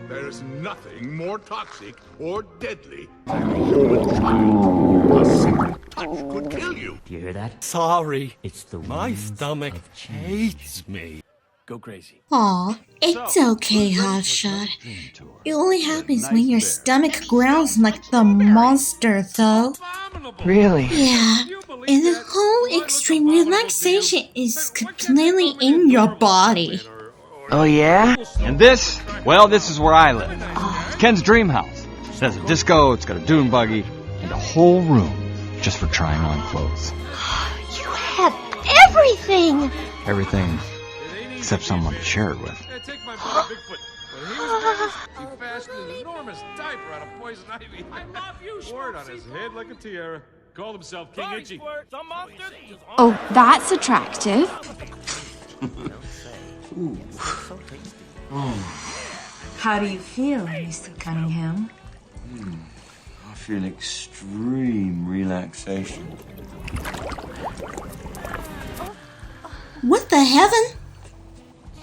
There's nothing more toxic or deadly than a human child. A simple touch could kill you. Do you hear that? Sorry. It's the My winds stomach of change. hates me. Go crazy. Aw, it's okay, Hotshot. It only happens when your stomach growls like the monster, though. Really? Yeah, and the whole extreme relaxation is completely in your body. Oh yeah? And this? Well, this is where I live. It's Ken's dream house. It has a disco, it's got a dune buggy, and a whole room just for trying on clothes. You have everything! Everything except someone to share it with. Take my brother Bigfoot. When he was he fastened an enormous diaper out of poison ivy. I love you, Wore it on his head like a tiara. Called himself King Itchy. Oh, that's attractive. How do you feel, Mr. Cunningham? I feel extreme relaxation. What the heaven?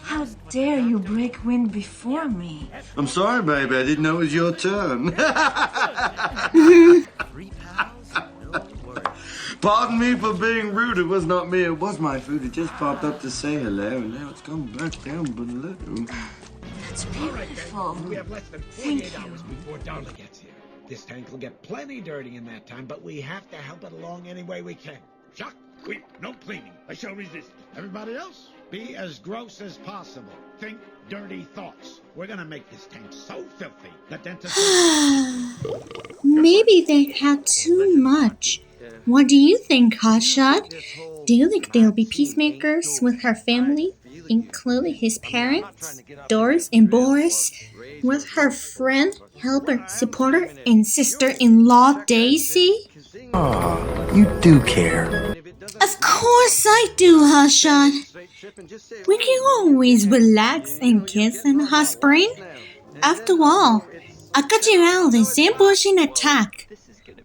How dare you break wind before me? I'm sorry, baby. I didn't know it was your turn. Pardon me for being rude. It was not me. It was my food. It just popped up to say hello, and now it's come back down below. That's beautiful. We have less than 48 hours before Darla gets here. This tank will get plenty dirty in that time, but we have to help it along any way we can. Shock, quick, no cleaning. I shall resist. Everybody else, be as gross as possible. Think dirty thoughts. We're gonna make this tank so filthy that dentists... Maybe they had too much. What do you think, Hotshot? Do you think they'll be peacemakers with her family, including his parents, Doris and Boris, with her friend, helper, supporter, and sister-in-law Daisy? Aw, you do care. Of course I do, Hotshot. We can always relax and kiss in the hot spring. After all, I got you out of this ambushing attack.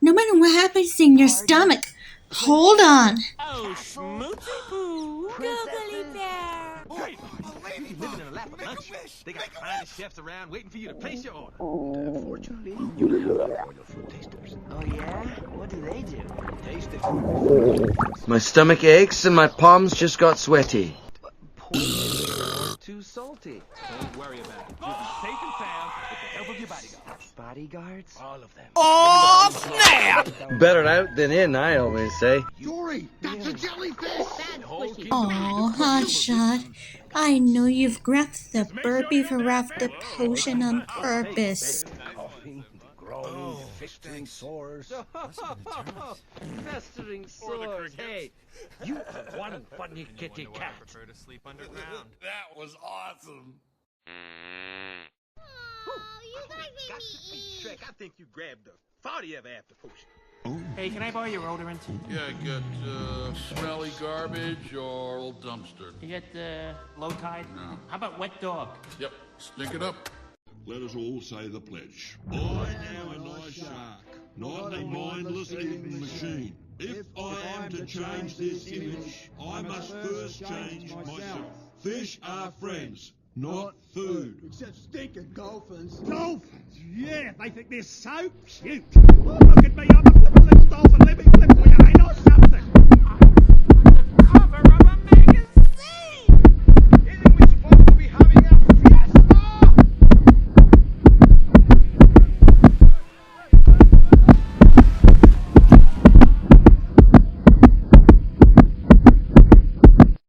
No matter what happens in your stomach, hold on. Oh, schmoozy boo. Googly bear. Hey, lady, living in a lap of lunch. They got fine chefs around waiting for you to place your order. Fortunately, you have all your food tasters. Oh yeah? What do they do? Taste it. My stomach aches and my palms just got sweaty. Too salty. Don't worry about it. You'll be safe and sound with the help of your bodyguards. Bodyguards? All of them. Oh, snap! Better out than in, I always say. Dory, that's a jellyfish! Oh, Hotshot. I know you've grabbed the burpee the potion on purpose. Festering sores. Festering sores. Hey, you are one funny kitty cat. I prefer to sleep underground. That was awesome. You guys made me eat. Shrek, I think you grabbed the 40 of after potion. Hey, can I borrow your odorant? Yeah, I got smelly garbage or old dumpster. You get low tide? No. How about wet dog? Yep, stink it up. Let us all say the pledge. I am a nice shark, not a mindless eating machine. If I am to change this image, I must first change myself. Fish are friends, not food. Except stinking dolphins. Dolphins? Yeah, they think they're so cute. Oh, look at me, I'm a flippin' dolphin. Let me flip for you, ain't I?